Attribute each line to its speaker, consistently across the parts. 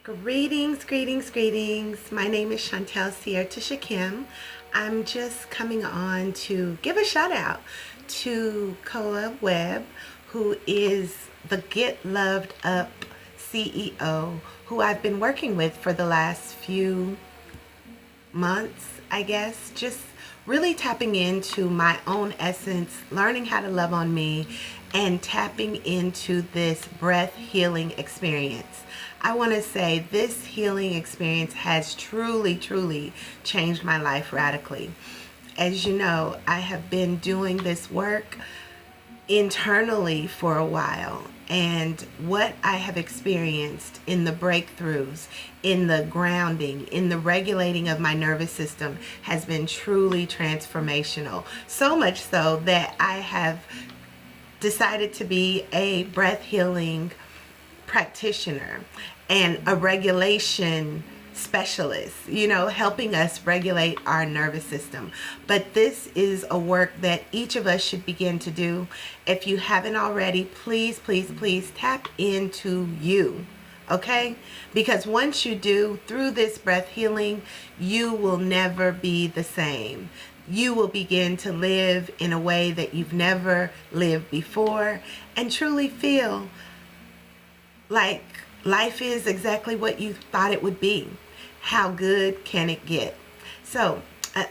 Speaker 1: Greetings, greetings, greetings. My name is Chantel Sierra Tisha Kim. I'm just coming on to give a shout out to Koa Webb, who is the Get Loved Up CEO, who I've been working with for the last few months, I guess, just really tapping into my own essence, learning how to love on me, and tapping into this breath healing experience. I want to say this healing experience has truly changed my life radically. As you know, I have been doing this work internally for a while, and what I have experienced in the breakthroughs, in the grounding, in the regulating of my nervous system has been truly transformational. So much so that I have decided to be a breath healing practitioner and a regulation specialist, helping us regulate our nervous system. But this is a work that each of us should begin to do. If you haven't already, please tap into you. Okay? Because once you do, through this breath healing, you will never be the same. You will begin to live in a way that you've never lived before and truly feel like life is exactly what you thought it would be. How good can it get? So,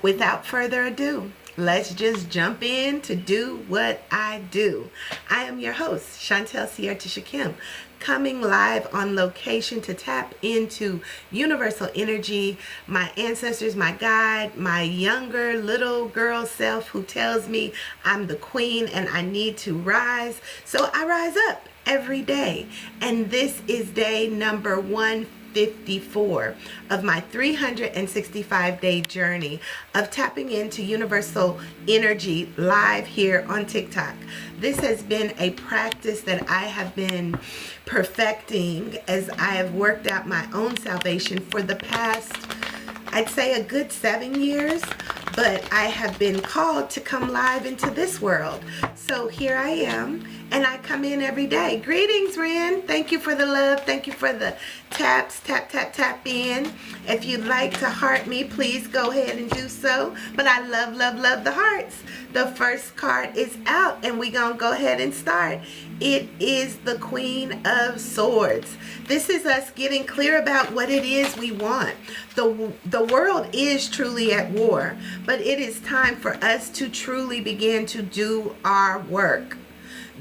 Speaker 1: without further ado, let's just jump in to do what I do. I am your host, Chantel Sierra Tisha Kim, coming live on location to tap into universal energy, my ancestors, my guide, my younger little girl self who tells me I'm the queen and I need to rise. So I rise up every day. And this is day number 154 of my 365-day journey of tapping into universal energy live here on TikTok. This has been a practice that I have been perfecting as I have worked out my own salvation for the past, I'd say, a good 7 years. But I have been called to come live into this world. So here I am, and I come in every day. Greetings, Ren. Thank you for the love. Thank you for the taps. Tap in. If you'd like to heart me, please go ahead and do so. But I love the hearts. The first card is out, and we're going to go ahead and start. It is the Queen of Swords. This is us getting clear about what it is we want. The world is truly at war, but it is time for us to truly begin to do our work.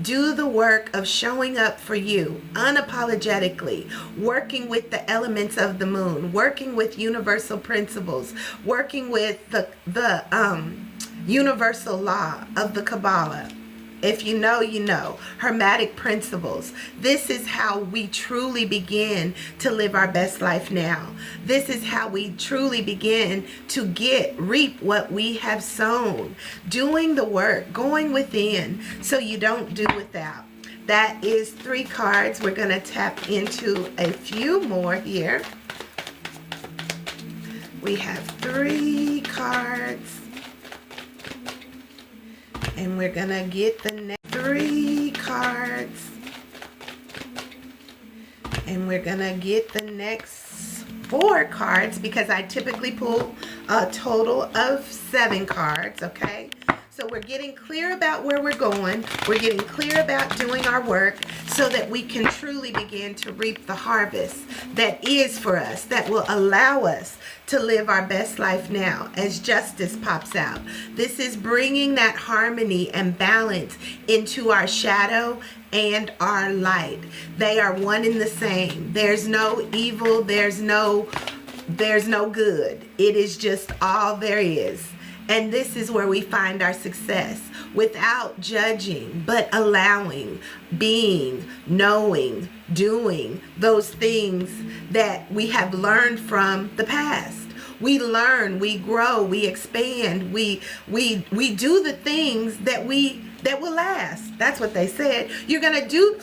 Speaker 1: Do the work of showing up for you unapologetically, working with the elements of the moon, working with universal principles, working with the universal law of the Kabbalah. If you know, you know. Hermetic principles. This is how we truly begin to live our best life now. This is how we truly begin to reap what we have sown. Doing the work, going within so you don't do without. That is 3 cards. We're going to tap into a few more here. We have 3 cards. And we're going to get the next 3 cards. And we're going to get the next 4 cards because I typically pull a total of 7 cards, okay? So we're getting clear about where we're going. We're getting clear about doing our work so that we can truly begin to reap the harvest that is for us, that will allow us to live our best life now as justice pops out. This is bringing that harmony and balance into our shadow and our light. They are one and the same. There's no evil. There's no good. It is just all there is. And this is where we find our success without judging, but allowing, being, knowing, doing those things that we have learned from the past. We learn, we grow, we expand, we do the things that will last. That's what they said. You're going to do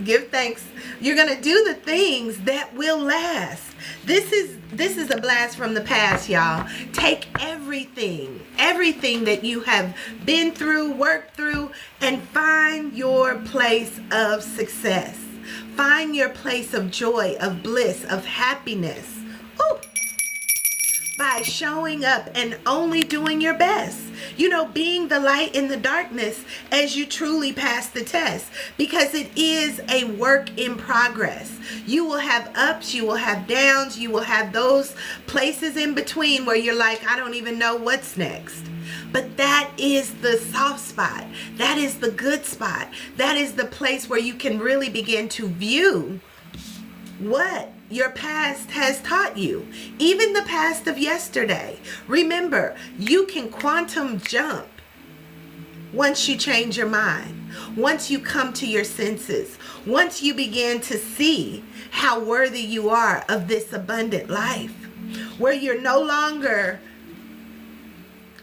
Speaker 1: give thanks. You're going to do the things that will last. This is a blast from the past, y'all. Take everything that you have been through, worked through, and find your place of success. Find your place of joy, of bliss, of happiness. Ooh. By showing up and only doing your best. You know, being the light in the darkness as you truly pass the test, because it is a work in progress. You will have ups, you will have downs, you will have those places in between where you're like, I don't even know what's next. But that is the soft spot. That is the good spot. That is the place where you can really begin to view what your past has taught you, even the past of yesterday. Remember, you can quantum jump once you change your mind, once you come to your senses, once you begin to see how worthy you are of this abundant life, where you're no longer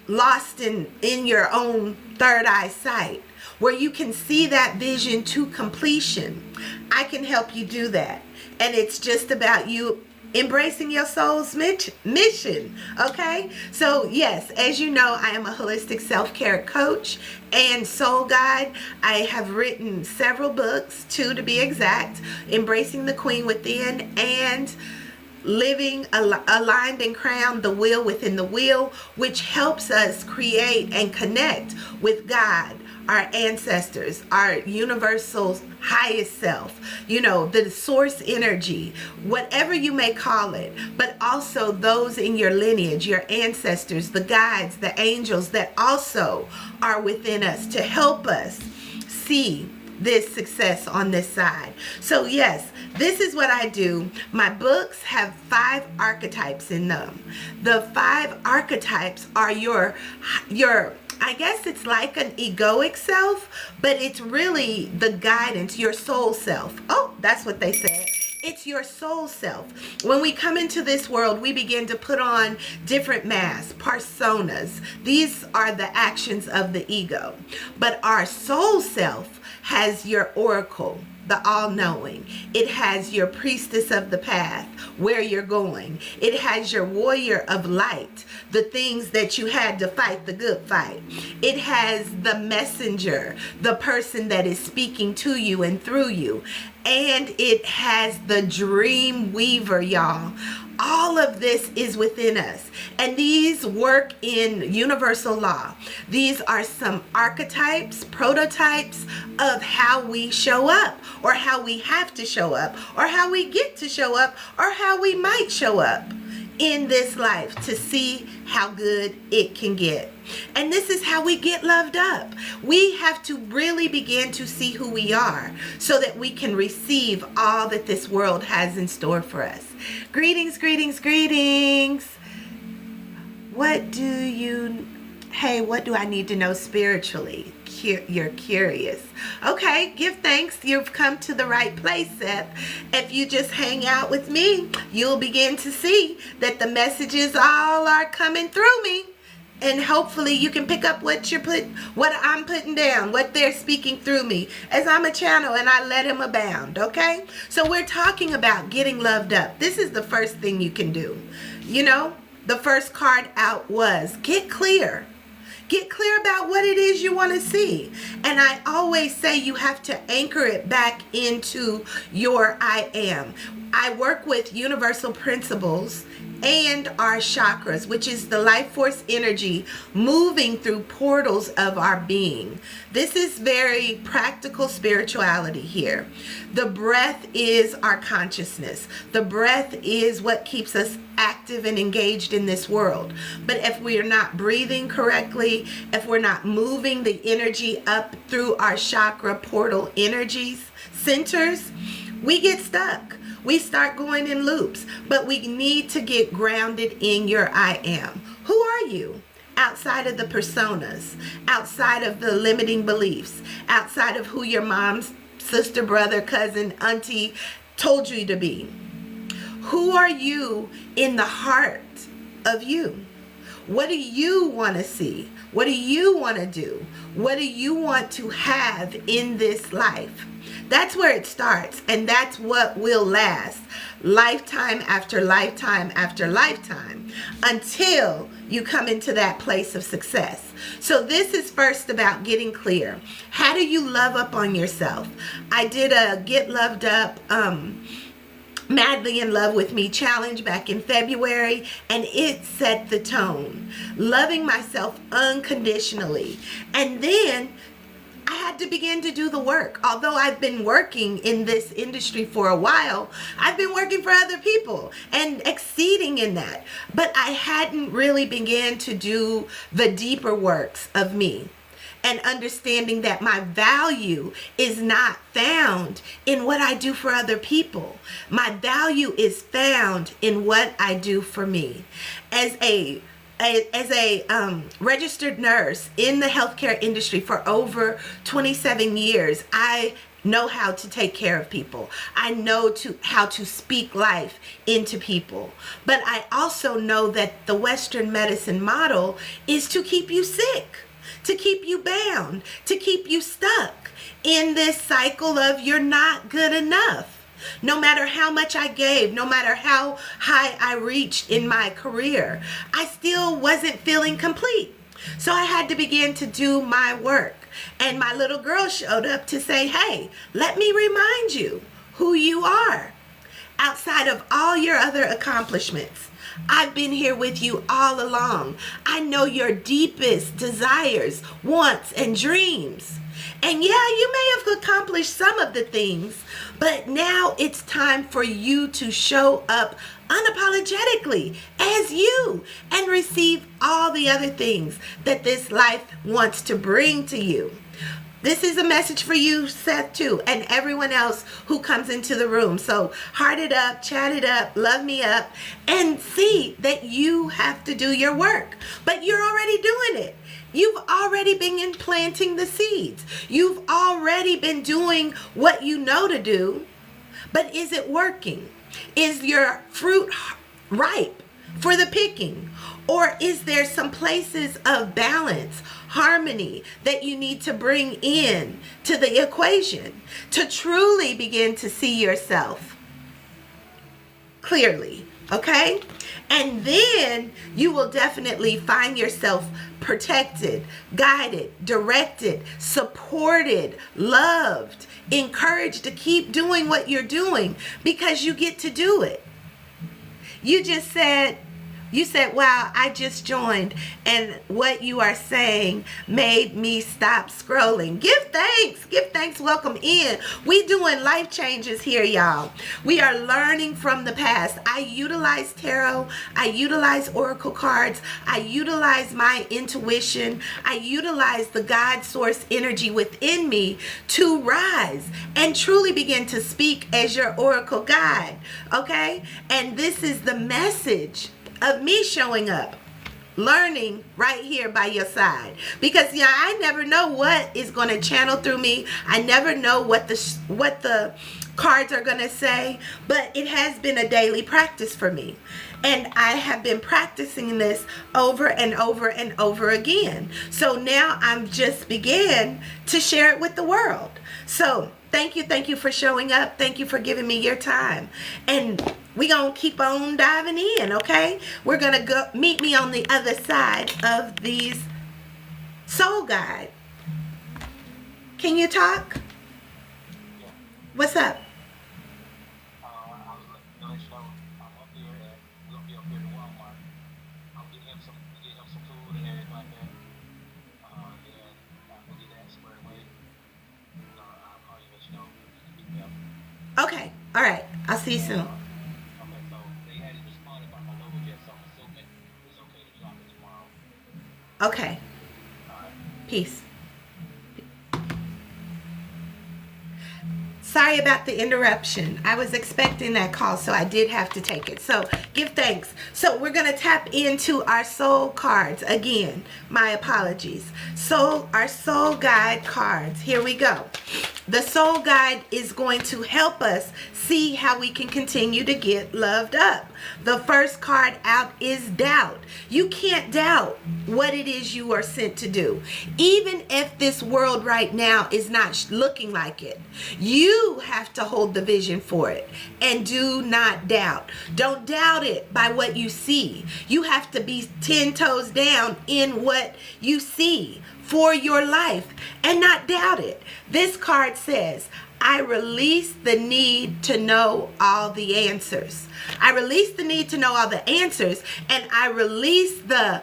Speaker 1: lost in your own third eye sight, where you can see that vision to completion. I can help you do that. And it's just about you embracing your soul's mission, okay? So yes, as you know, I am a holistic self-care coach and soul guide. I have written several books, 2 to be exact, Embracing the Queen Within and Living Aligned and Crowned, the Will Within the Wheel, which helps us create and connect with God, our ancestors, our universal highest self, you know, the source energy, whatever you may call it, but also those in your lineage, your ancestors, the guides, the angels that also are within us to help us see this success on this side. So yes, this is what I do. My books have 5 archetypes in them. The 5 archetypes are your I guess it's like an egoic self, but it's really the guidance, your soul self. Oh, that's what they said. It's your soul self. When we come into this world, we begin to put on different masks, personas. These are the actions of the ego. But our soul self has your oracle, the all-knowing. It has your priestess of the path, where you're going. It has your warrior of light, the things that you had to fight the good fight. It has the messenger, the person that is speaking to you and through you. And it has the dream weaver, y'all. All of this is within us. And these work in universal law. These are some archetypes, prototypes of how we show up, or how we have to show up, or how we get to show up, or how we might show up in this life to see how good it can get. And this is how we get loved up. We have to really begin to see who we are so that we can receive all that this world has in store for us. Greetings, greetings, greetings. What do I need to know spiritually? You're curious. Okay, give thanks. You've come to the right place, Seth. If you just hang out with me, you'll begin to see that the messages all are coming through me. And hopefully you can pick up what I'm putting down, what they're speaking through me, as I'm a channel and I let him abound, okay? So we're talking about getting loved up. This is the first thing you can do. You know, the first card out was get clear. Get clear about what it is you want to see. And I always say you have to anchor it back into your I am. I work with universal principles and our chakras, which is the life force energy moving through portals of our being. This is very practical spirituality here. The breath is our consciousness. The breath is what keeps us active and engaged in this world. But if we are not breathing correctly, if we're not moving the energy up through our chakra portal energies, centers, we get stuck. We start going in loops, but we need to get grounded in your I am. Who are you? Outside of the personas, outside of the limiting beliefs, outside of who your mom's sister, brother, cousin, auntie told you to be. Who are you in the heart of you? What do you want to see? What do you want to do? What do you want to have in this life? That's where it starts, and that's what will last. lifetime after lifetime after lifetime until you come into that place of success. So this is first about getting clear. How do you love up on yourself? I did a Get Loved Up Madly in Love with Me challenge back in February, and it set the tone. Loving myself unconditionally. And then I had to begin to do the work. Although I've been working in this industry for a while, I've been working for other people and exceeding in that. But I hadn't really began to do the deeper works of me. And understanding that my value is not found in what I do for other people. My value is found in what I do for me. As a registered nurse in the healthcare industry for over 27 years, I know how to take care of people. I know how to speak life into people. But I also know that the Western medicine model is to keep you sick, to keep you bound, to keep you stuck in this cycle of you're not good enough. No matter how much I gave, no matter how high I reached in my career, I still wasn't feeling complete. So I had to begin to do my work. And my little girl showed up to say, hey, let me remind you who you are. Outside of all your other accomplishments, I've been here with you all along. I know your deepest desires, wants, and dreams. And yeah, you may have accomplished some of the things, but now it's time for you to show up unapologetically as you and receive all the other things that this life wants to bring to you. This is a message for you, Seth, too, and everyone else who comes into the room. So heart it up, chat it up, love me up, and see that you have to do your work. But you're already doing it. You've already been planting the seeds. You've already been doing what you know to do. But is it working? Is your fruit ripe for the picking? Or is there some places of balance, harmony that you need to bring in to the equation to truly begin to see yourself clearly? Okay? And then you will definitely find yourself protected, guided, directed, supported, loved, encouraged to keep doing what you're doing because you get to do it. You said, wow, I just joined, and what you are saying made me stop scrolling. Give thanks, welcome in. We doing life changes here, y'all. We are learning from the past. I utilize tarot, I utilize oracle cards, I utilize my intuition, I utilize the God source energy within me to rise and truly begin to speak as your oracle guide, okay? And this is the message of me showing up, learning right here by your side, because I never know what is going to channel through me. I never know what the cards are going to say, but it has been a daily practice for me, and I have been practicing this over and over and over again. So now I'm just began to share it with the world. So thank you for showing up. Thank you for giving me your time. And we're going to keep on diving in, okay? We're going to go meet me on the other side of these soul guide. Can you talk? What's up? Okay. All right. I'll see you soon. Okay. Peace. Sorry about the interruption. I was expecting that call, so I did have to take it. So give thanks. So we're going to tap into our soul cards again. My apologies. So our soul guide cards. Here we go. The soul guide is going to help us see how we can continue to get loved up. The first card out is doubt. You can't doubt what it is you are sent to do. Even if this world right now is not looking like it, you You have to hold the vision for it, and do not doubt. Don't doubt it by what you see. You have to be 10 toes down in what you see for your life and not doubt it. This card says, I release the need to know all the answers. I release the need to know all the answers, and I release the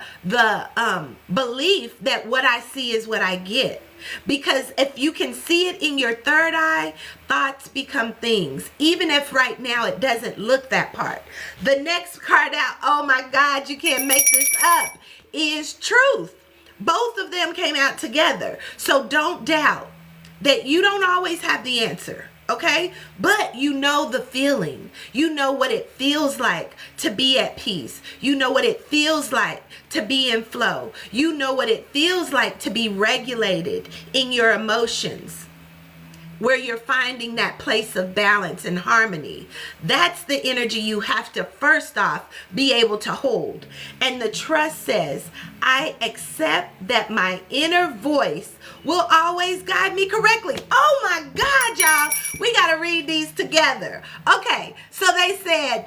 Speaker 1: belief that what I see is what I get. Because if you can see it in your third eye, thoughts become things. Even if right now it doesn't look that part. The next card out, oh my God, you can't make this up, is truth. Both of them came out together. So don't doubt that you don't always have the answer. Okay, but you know the feeling. You know what it feels like to be at peace. You know what it feels like to be in flow. You know what it feels like to be regulated in your emotions, where you're finding that place of balance and harmony. That's the energy you have to first off be able to hold. And the trust says, I accept that my inner voice will always guide me correctly. Oh my God, y'all, we got to read these together. Okay, so they said,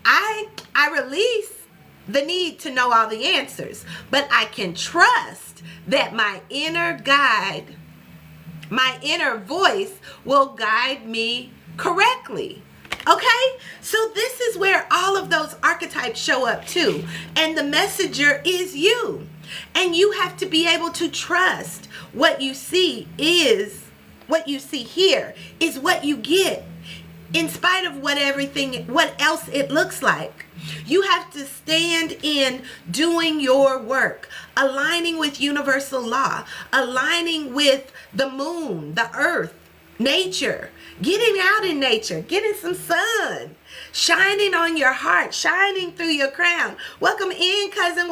Speaker 1: I release the need to know all the answers, but I can trust that my inner voice will guide me correctly. Okay, so this is where all of those archetypes show up too. And the messenger is you. And you have to be able to trust what you see is what you see here is what you get, in spite of what else it looks like. You have to stand in doing your work, aligning with universal law, aligning with the moon, the earth, nature, getting out in nature, getting some sun, shining on your heart, shining through your crown. Welcome in, cousin,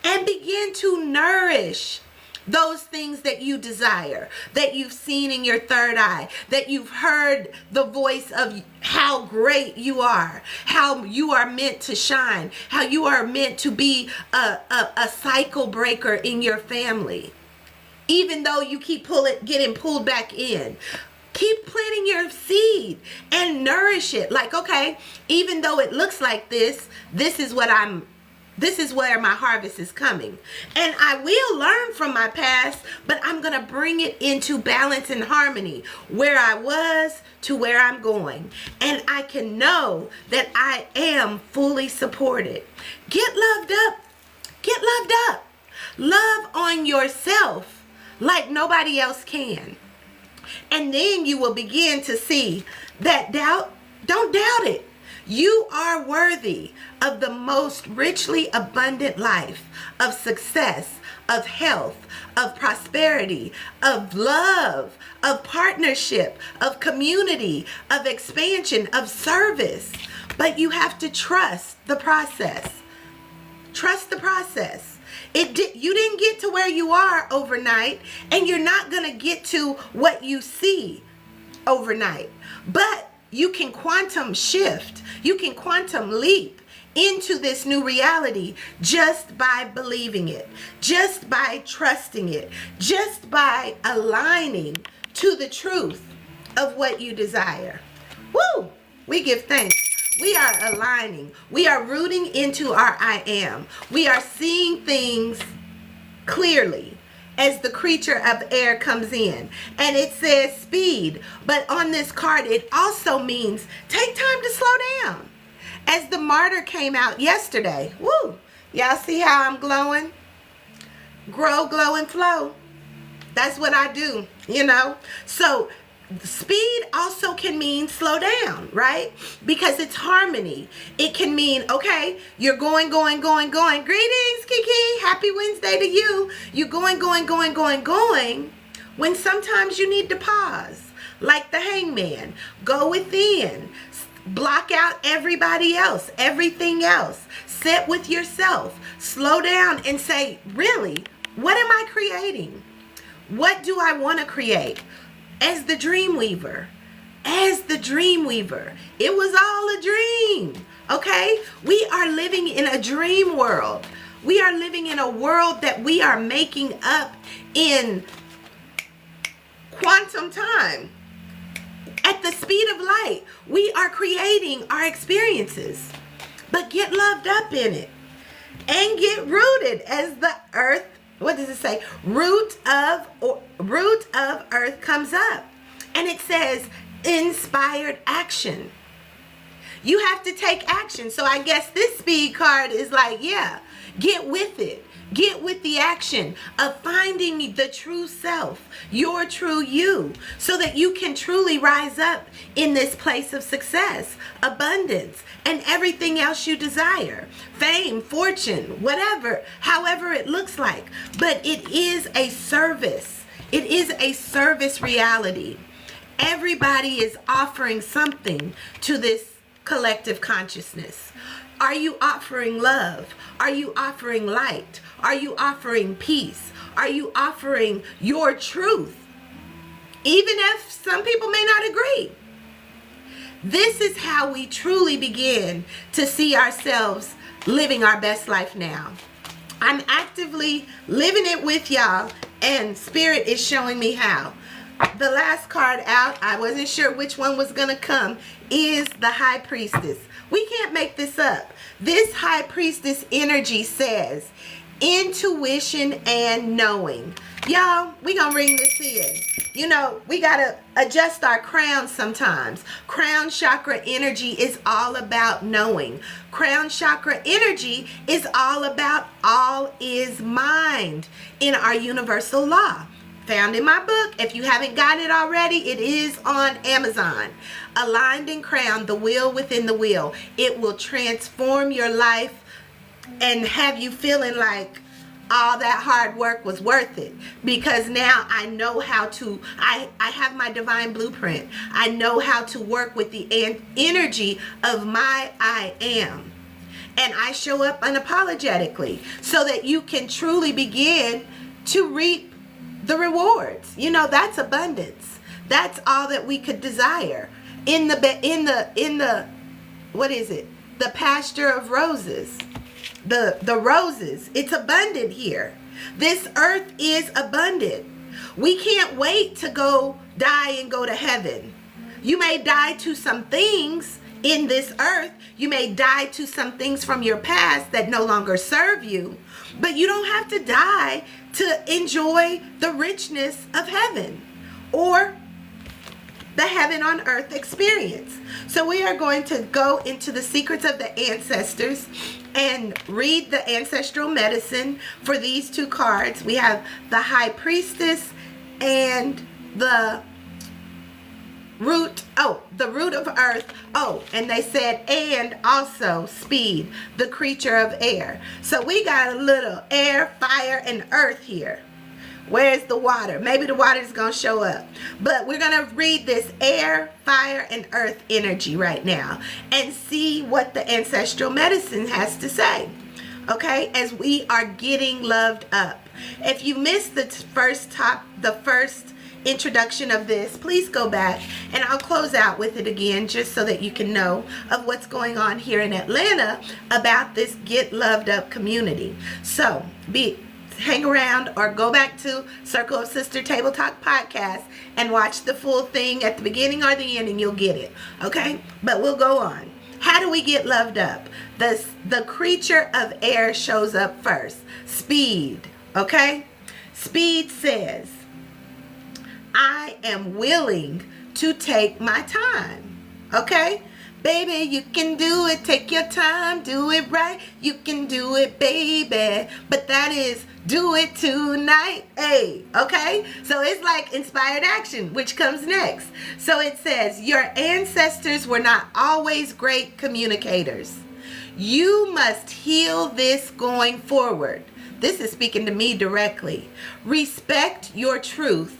Speaker 1: and begin to nourish those things that you desire, that you've seen in your third eye, that you've heard the voice of how great you are, how you are meant to shine, how you are meant to be a cycle breaker in your family. Even though you keep getting pulled back in, keep planting your seed and nourish it. Like, okay, even though it looks like this is where my harvest is coming. And I will learn from my past, but I'm going to bring it into balance and harmony, where I was to where I'm going. And I can know that I am fully supported. Get loved up. Get loved up. Love on yourself like nobody else can. And then you will begin to see that don't doubt it. You are worthy of the most richly abundant life, of success, of health, of prosperity, of love, of partnership, of community, of expansion, of service. But you have to trust the process. Trust the process. You didn't get to where you are overnight, and you're not going to get to what you see overnight. But you can quantum shift. You can quantum leap into this new reality just by believing it, just by trusting it, just by aligning to the truth of what you desire. Woo! We give thanks. We are aligning. We are rooting into our I am. We are seeing things clearly as the creature of air comes in. And it says speed. But on this card, it also means take time to slow down. As the martyr came out yesterday. Woo! Y'all see how I'm glowing? Grow, glow, and flow. That's what I do, So speed also can mean slow down, right? Because it's harmony. It can mean, okay, you're going. Greetings, Kiki. Happy Wednesday to you. You're going, when sometimes you need to pause. Like the hangman. Go within. Block out everybody else, everything else. Sit with yourself. Slow down and say, really, what am I creating? What do I want to create? As the dream weaver, it was all a dream, okay? We are living in a dream world. We are living in a world that we are making up in quantum time. At the speed of light, we are creating our experiences. But get loved up in it and get rooted as the earth, what does it say? Root of earth comes up. And it says inspired action. You have to take action. So I guess this speed card is like, yeah, get with it. Get with the action of finding the true self, your true you, so that you can truly rise up in this place of success, abundance, and everything else you desire. Fame, fortune, whatever, however it looks like. But it is a service. It is a service reality. Everybody is offering something to this collective consciousness. Are you offering love? Are you offering light? Are you offering peace? Are you offering your truth? Even if some people may not agree. This is how we truly begin to see ourselves living our best life now. I'm actively living it with y'all, and Spirit is showing me how. The last card out, I wasn't sure which one was going to come, is the High Priestess. We can't make this up. This High Priestess energy says intuition and knowing. Y'all, we gonna ring this in. You know, we gotta adjust our crown sometimes. Crown chakra energy is all about knowing. Crown chakra energy is all about all is mind in our universal law. Found in my book. If you haven't got it already, it is on Amazon. Aligned and Crowned, the wheel within the wheel. It will transform your life and have you feeling like all that hard work was worth it, because now I know how to, I have my divine blueprint. I know how to work with the energy of my I am. And I show up unapologetically so that you can truly begin to reap the rewards. You know, that's abundance. That's all that we could desire in the what is it? The pasture of roses. The roses. It's abundant here. This earth is abundant. We can't wait to go die and go to heaven. You may die to some things in this earth. You may die to some things from your past that no longer serve you. But you don't have to die to enjoy the richness of heaven or the heaven on earth experience. So we are going to go into the secrets of the ancestors and read the ancestral medicine for these two cards. We have the High Priestess and the root of earth. Oh, and they said, and also speed, the creature of air. So we got a little air, fire, and earth here. Where's the water? Maybe the water is going to show up. But we're going to read this air, fire, and earth energy right now and see what the ancestral medicine has to say. Okay, as we are getting loved up. If you missed the first introduction of this, please go back and I'll close out with it again just so that you can know of what's going on here in Atlanta about this Get Loved Up community. So hang around or go back to Circle of Sister Table Talk podcast and watch the full thing at the beginning or the end and you'll get it. Okay, but we'll go on. How do we get loved up? The creature of air shows up first. Speed. Okay, Speed says, I am willing to take my time. Okay? Baby, you can do it. Take your time. Do it right. You can do it, baby. But that is do it tonight. Hey, okay? So it's like inspired action, which comes next. So it says, your ancestors were not always great communicators. You must heal this going forward. This is speaking to me directly. Respect your truth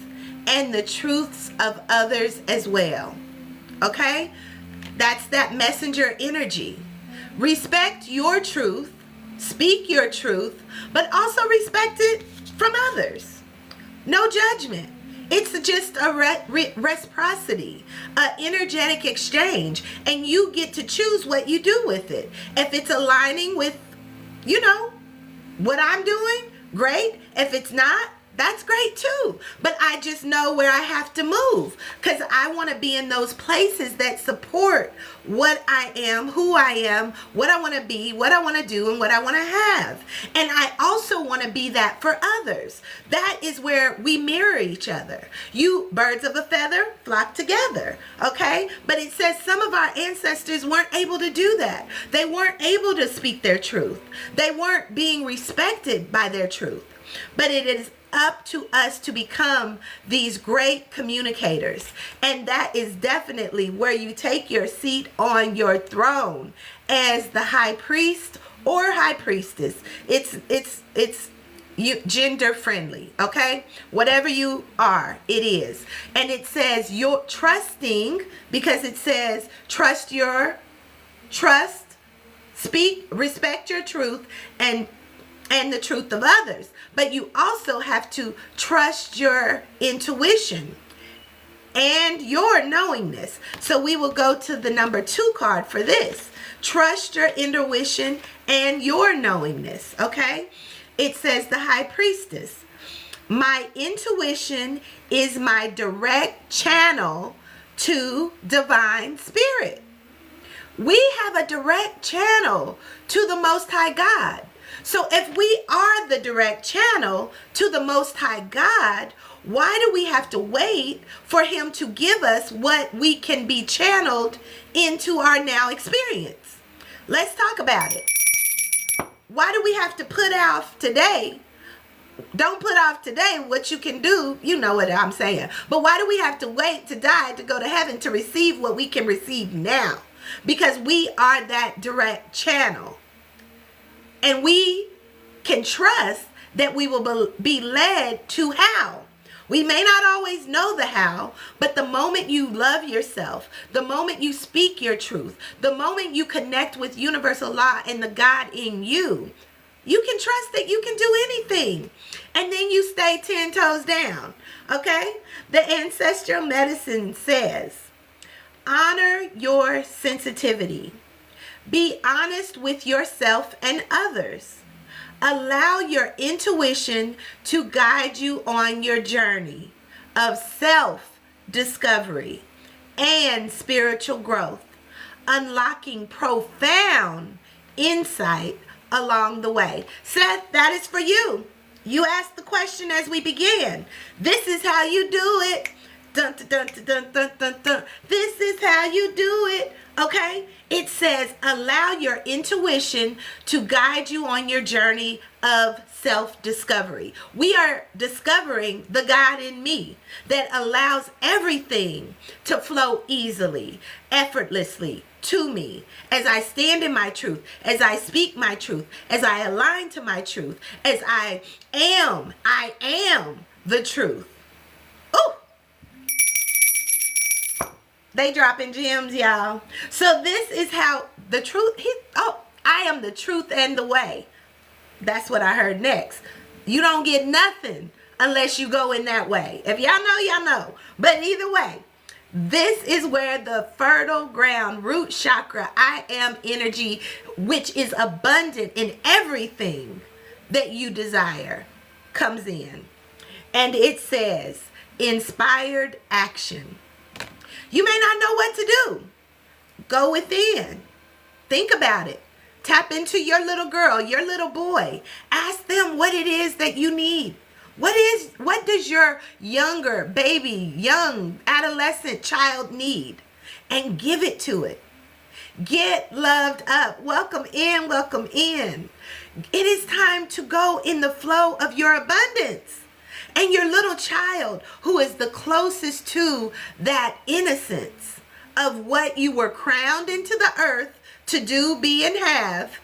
Speaker 1: and the truths of others as well. Okay? That's that messenger energy. Respect your truth, speak your truth, but also respect it from others. No judgment. It's just a reciprocity, an energetic exchange, and you get to choose what you do with it. If it's aligning with, what I'm doing, great. If it's not, That's great too. But I just know where I have to move, because I want to be in those places that support what I am, who I am, what I want to be, what I want to do, and what I want to have. And I also want to be that for others. That is where we mirror each other. You birds of a feather flock together, okay? But it says some of our ancestors weren't able to do that. They weren't able to speak their truth. They weren't being respected by their truth. But it is up to us to become these great communicators. And that is definitely where you take your seat on your throne as the high priest or high priestess. It's you gender friendly, okay? Whatever you are, it is. And it says you're trusting, because it says trust, speak, respect your truth, and the truth of others. But you also have to trust your intuition and your knowingness. So we will go to the number 2 card for this. Trust your intuition and your knowingness, okay? It says the high priestess. My intuition is my direct channel to divine spirit. We have a direct channel to the Most High God. So if we are the direct channel to the Most High God, why do we have to wait for him to give us what we can be channeled into our now experience? Let's talk about it. Why do we have to put off today? Don't put off today what you can do. You know what I'm saying. But why do we have to wait to die to go to heaven to receive what we can receive now? Because we are that direct channel. And we can trust that we will be led to how. We may not always know the how, but the moment you love yourself, the moment you speak your truth, the moment you connect with universal law and the God in you, you can trust that you can do anything. And then you stay 10 toes down, okay? The ancestral medicine says, honor your sensitivity. Be honest with yourself and others. Allow your intuition to guide you on your journey of self-discovery and spiritual growth, unlocking profound insight along the way. Seth, that is for you. You asked the question as we began. This is how you do it. Dun, dun, dun, dun, dun, dun, dun. This is how you do it. Okay? It says, allow your intuition to guide you on your journey of self-discovery. We are discovering the God in me that allows everything to flow easily, effortlessly to me as I stand in my truth, as I speak my truth, as I align to my truth, as I am the truth. Oh! They dropping gems, y'all. So this is how the truth, I am the truth and the way. That's what I heard next. You don't get nothing unless you go in that way. If y'all know, y'all know. But either way, this is where the fertile ground, root chakra, I am energy, which is abundant in everything that you desire, comes in. And it says, inspired action. You may not know what to do. Go within. Think about it. Tap into your little girl, your little boy. Ask them what it is that you need. What does your younger baby, young adolescent child need? And give it to it. Get loved up. Welcome in, welcome in. It is time to go in the flow of your abundance. And your little child, who is the closest to that innocence of what you were crowned into the earth to do, be, and have,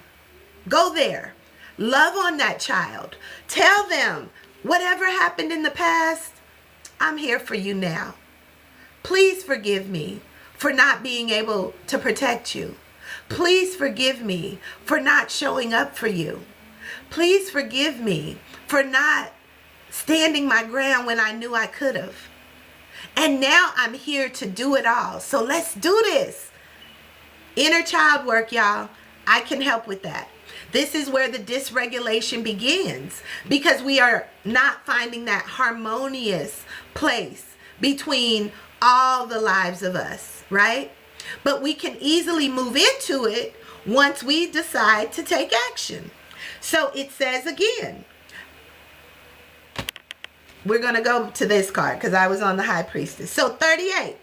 Speaker 1: go there. Love on that child. Tell them, whatever happened in the past, I'm here for you now. Please forgive me for not being able to protect you. Please forgive me for not showing up for you. Please forgive me for not standing my ground when I knew I could have. And now I'm here to do it all. So let's do this. Inner child work, y'all. I can help with that. This is where the dysregulation begins, because we are not finding that harmonious place between all the lives of us, right? But we can easily move into it once we decide to take action. So it says again, we're going to go to this card because I was on the High Priestess. So 38,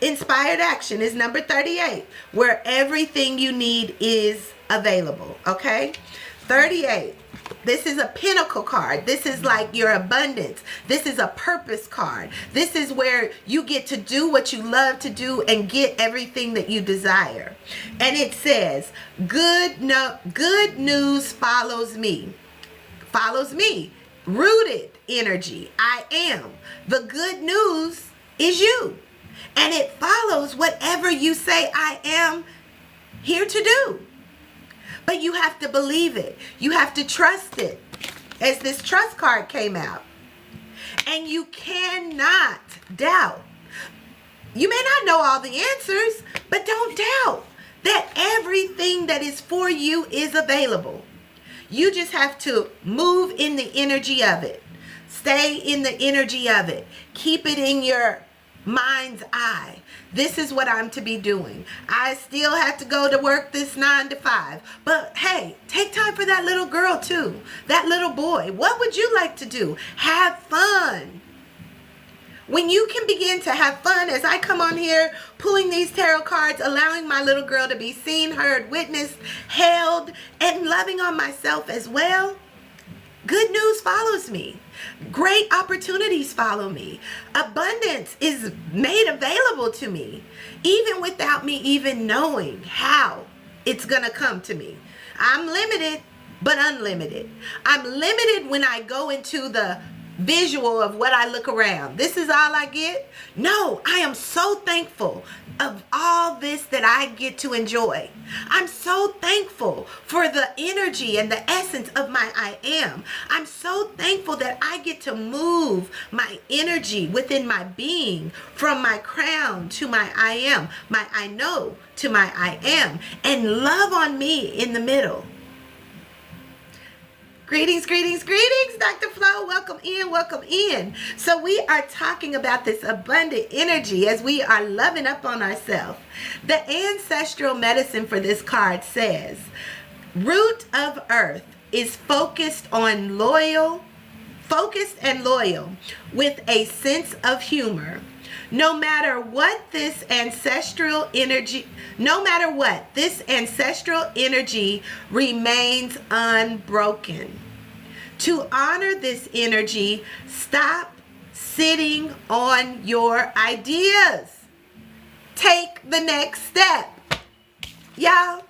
Speaker 1: inspired action is number 38, where everything you need is available. Okay, 38. This is a pinnacle card. This is like your abundance. This is a purpose card. This is where you get to do what you love to do and get everything that you desire. And it says, good news follows me. Follows me. Rooted energy. I am. The good news is you. And it follows whatever you say I am here to do. But you have to believe it. You have to trust it. As this trust card came out. And you cannot doubt. You may not know all the answers, but don't doubt that everything that is for you is available. You just have to move in the energy of it. Stay in the energy of it. Keep it in your mind's eye. This is what I'm to be doing. I still have to go to work this 9 to 5. But hey, take time for that little girl too. That little boy. What would you like to do? Have fun. When you can begin to have fun, as I come on here pulling these tarot cards, allowing my little girl to be seen, heard, witnessed, held, and loving on myself as well, good news follows me. Great opportunities follow me. Abundance is made available to me, even without me even knowing how it's going to come to me. I'm limited, but unlimited. I'm limited when I go into the visual of what I look around. This is all I get? No, I am so thankful of all this that I get to enjoy. I'm so thankful for the energy and the essence of my I am. I'm so thankful that I get to move my energy within my being from my crown to my I am, my I know to my I am, and love on me in the middle. Greetings, greetings, greetings, Dr. Flo. Welcome in, welcome in. So we are talking about this abundant energy as we are loving up on ourselves. The ancestral medicine for this card says, root of earth is focused and loyal with a sense of humor. No matter what, this ancestral energy remains unbroken. To honor this energy, stop sitting on your ideas. Take the next step. Y'all,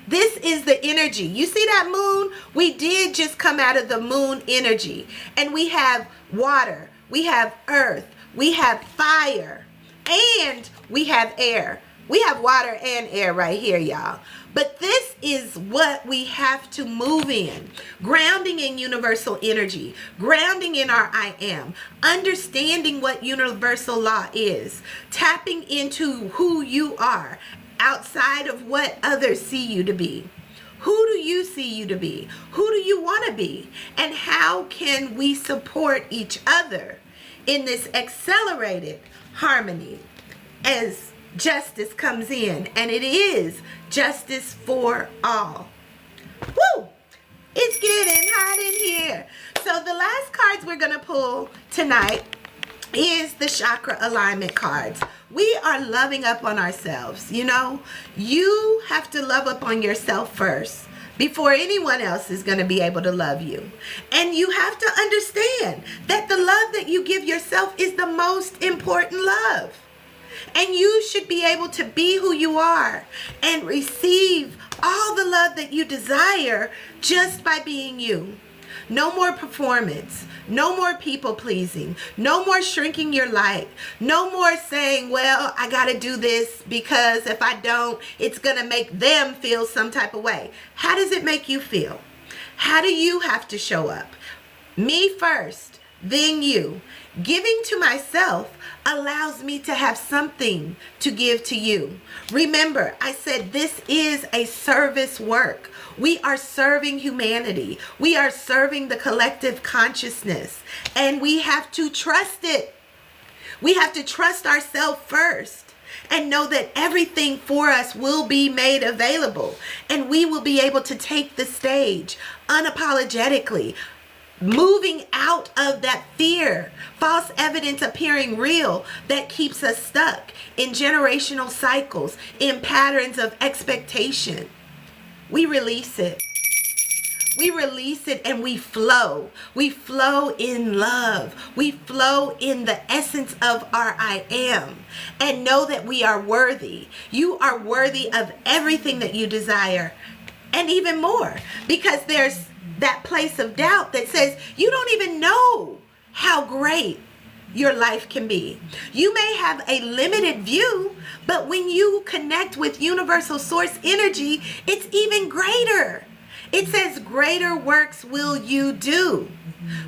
Speaker 1: this is the energy. You see that moon? We did just come out of the moon energy. And we have water, we have earth, we have fire, and we have air. We have water and air right here, y'all. But this is what we have to move in. Grounding in universal energy. Grounding in our I am. Understanding what universal law is. Tapping into who you are outside of what others see you to be. Who do you see you to be? Who do you want to be? And how can we support each other in this accelerated harmony as justice comes in? And it is justice for all. Woo! It's getting hot in here. So the last cards we're going to pull tonight is the chakra alignment cards. We are loving up on ourselves. You know, you have to love up on yourself first before anyone else is going to be able to love you. And you have to understand that the love that you give yourself is the most important love. And you should be able to be who you are and receive all the love that you desire just by being you. No more performance. No more people pleasing. No more shrinking your light. No more saying, well, I got to do this because if I don't, it's going to make them feel some type of way. How does it make you feel? How do you have to show up? Me first. then you. Giving to myself allows me to have something to give to you. Remember, I said this is a service work. We are serving humanity. We are serving the collective consciousness, and we have to trust it. We have to trust ourselves first and know that everything for us will be made available, and we will be able to take the stage unapologetically, moving out of that fear, false evidence appearing real that keeps us stuck in generational cycles, in patterns of expectation. We release it. We release it and we flow. We flow in love. We flow in the essence of our I am, and know that we are worthy. You are worthy of everything that you desire and even more, because there's that place of doubt that says you don't even know how great your life can be. You may have a limited view, but when you connect with universal source energy, it's even greater. It says greater works will you do.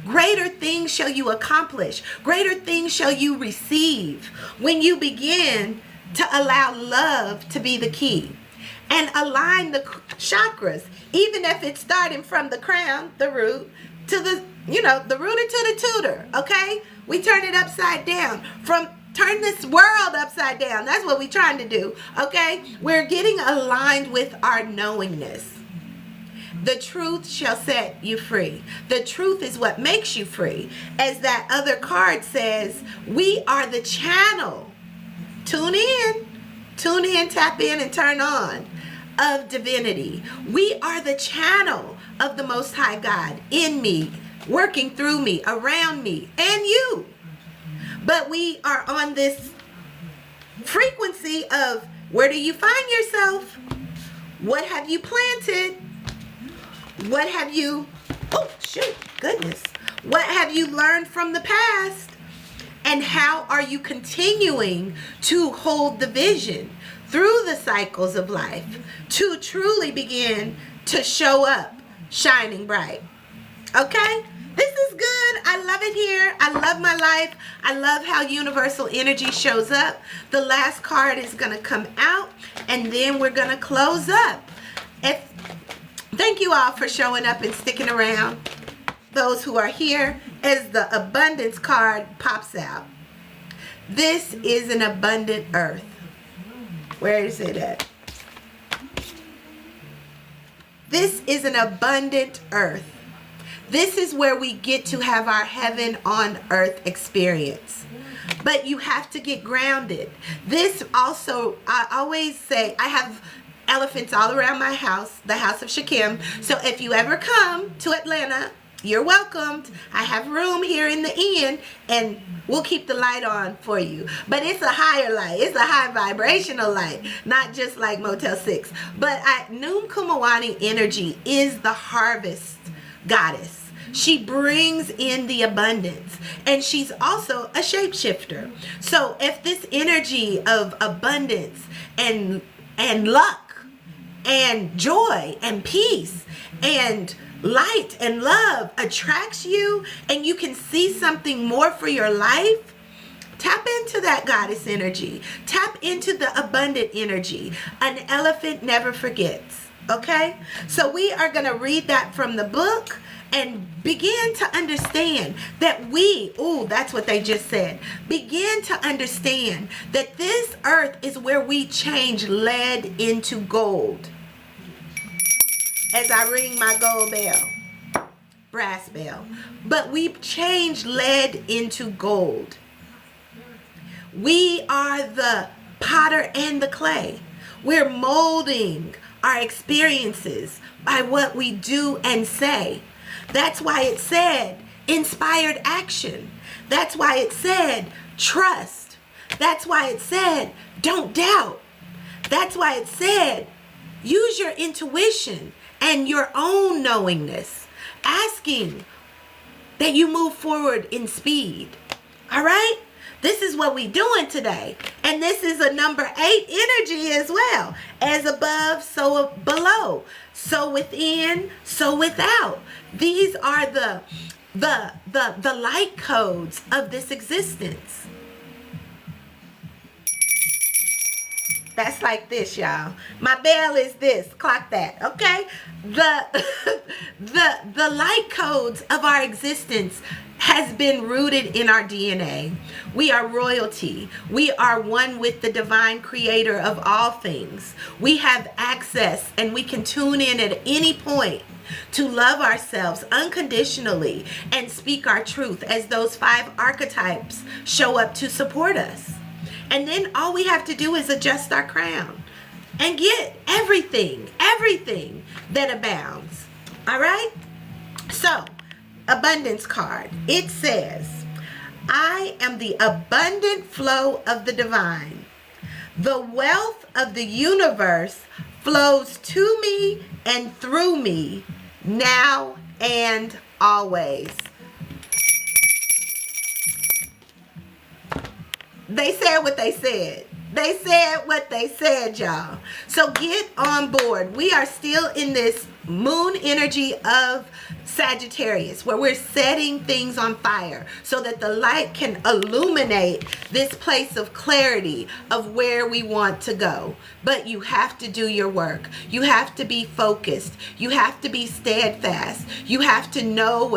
Speaker 1: Greater things shall you accomplish. Greater things shall you receive when you begin to allow love to be the key and align the chakras, even if it's starting from the crown, the root, to the, the rooter to the tutor, okay? We turn it upside down. Turn this world upside down. That's what we're trying to do, okay? We're getting aligned with our knowingness. The truth shall set you free. The truth is what makes you free. As that other card says, we are the channel. Tune in, tap in, and turn on of divinity. We are the channel of the Most High God in me, working through me, around me, and you. But we are on this frequency of, where do you find yourself? What have you planted? What have you, what have you learned from the past? And how are you continuing to hold the vision through the cycles of life to truly begin to show up shining bright? Okay? This is good. I love it here. I love my life. I love how universal energy shows up. The last card is going to come out, and then we're going to close up. Thank you all for showing up and sticking around. Those who are here, as the abundance card pops out. This is an abundant earth. Where is it at? This is an abundant earth. This is where we get to have our heaven on earth experience. But you have to get grounded. This also, I always say, I have elephants all around my house, the house of Shakim. So if you ever come to Atlanta, you're welcomed. I have room here in the inn, and we'll keep the light on for you. But it's a higher light. It's a high vibrational light, not just like Motel 6. But Noom Kumawani energy is the harvest goddess. She brings in the abundance, and she's also a shapeshifter. So if this energy of abundance and luck and joy and peace and light and love attracts you, and you can see something more for your life, tap into that goddess energy. Tap into the abundant energy. An elephant never forgets. Okay? So we are going to read that from the book and begin to understand that that's what they just said. Begin to understand that this earth is where we change lead into gold. As I ring my gold bell, brass bell. But we change lead into gold. We are the potter and the clay. We're molding our experiences by what we do and say. That's why it said inspired action. That's why it said trust. That's why it said don't doubt. That's why it said use your intuition and your own knowingness, asking that you move forward in speed. All right? This is what we're doing today. And this is a number 8 energy as well. As above, so below. So within, so without. These are the the light codes of this existence. That's like this, y'all. My bell is this. Clock that. Okay? The light codes of our existence has been rooted in our DNA. We are royalty. We are one with the divine creator of all things. We have access and we can tune in at any point to love ourselves unconditionally and speak our truth as those 5 archetypes show up to support us. And then all we have to do is adjust our crown and get everything that abounds. All right? So, abundance card. It says, I am the abundant flow of the divine. The wealth of the universe flows to me and through me now and always. They said what they said. They said what they said, y'all. So get on board. We are still in this moon energy of Sagittarius, where we're setting things on fire so that the light can illuminate this place of clarity of where we want to go. But you have to do your work. You have to be focused. You have to be steadfast. You have to know,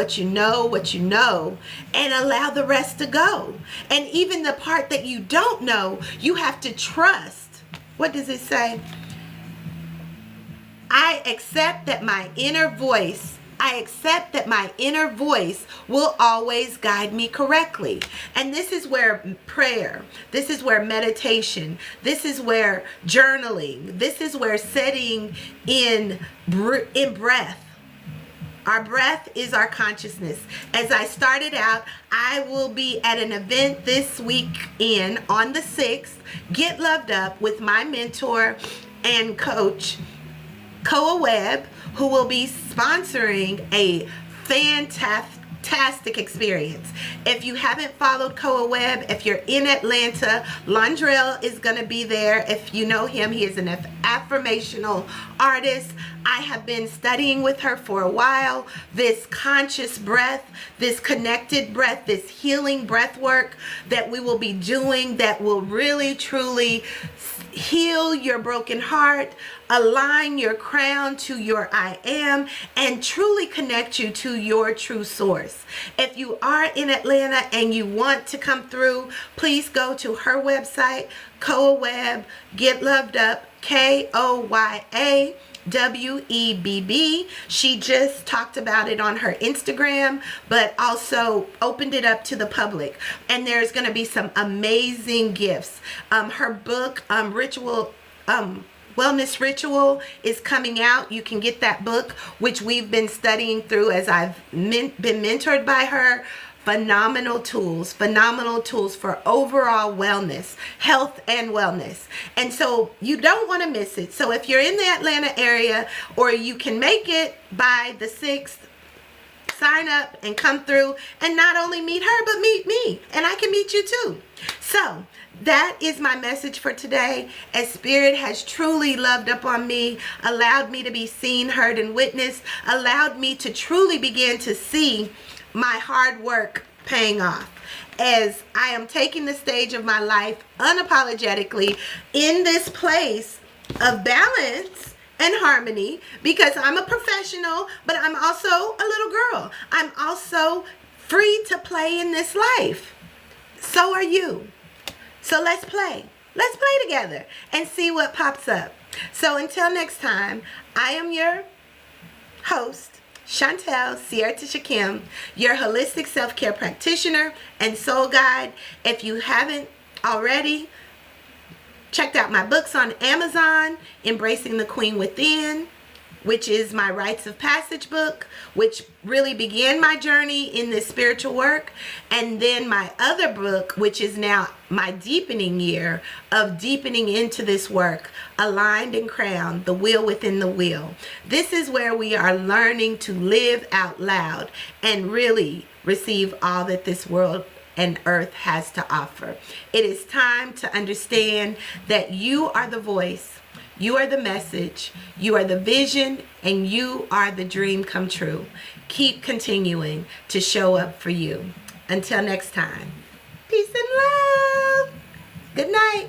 Speaker 1: and allow the rest to go. And even the part that you don't know, you have to trust. What does it say? I accept that my inner voice will always guide me correctly. And this is where prayer, this is where meditation, this is where journaling, this is where setting in breath. Our breath is our consciousness. As I started out, I will be at an event this weekend on the 6th, Get Loved Up, with my mentor and coach, Koa Webb, who will be sponsoring a fantastic experience. If you haven't followed Koa Webb, if you're in Atlanta, Londrell is going to be there. If you know him, he is an affirmational artist. I have been studying with her for a while. This conscious breath, this connected breath, this healing breath work that we will be doing that will really, truly heal your broken heart, align your crown to your I am, and truly connect you to your true source. If you are in Atlanta and you want to come through, please go to her website, Koa Webb, Get Loved Up, KOYAWEBB. She just talked about it on her Instagram, but also opened it up to the public. And there's going to be some amazing gifts. Her book, Wellness Ritual, is coming out. You can get that book, which we've been studying through as I've been mentored by her. Phenomenal tools for overall wellness, health and wellness. And so you don't want to miss it. So if you're in the Atlanta area, or you can make it by the 6th, sign up and come through and not only meet her, but meet me. And I can meet you too. So that is my message for today. As Spirit has truly loved up on me, allowed me to be seen, heard, and witnessed, allowed me to truly begin to see my hard work paying off, as I am taking the stage of my life unapologetically in this place of balance and harmony, because I'm a professional, but I'm also a little girl. I'm also free to play in this life. So are you. So let's play. Let's play together and see what pops up. So until next time, I am your host, Chantel Sierra Tisha Kim, your holistic self-care practitioner and soul guide. If you haven't already checked out my books on Amazon, Embracing the Queen Within, which is my rites of passage book, which really began my journey in this spiritual work. And then my other book, which is now my deepening year of deepening into this work, Aligned and Crowned, The Wheel Within the Wheel. This is where we are learning to live out loud and really receive all that this world and earth has to offer. It is time to understand that you are the voice. You are the message, you are the vision, and you are the dream come true. Keep continuing to show up for you. Until next time, peace and love. Good night.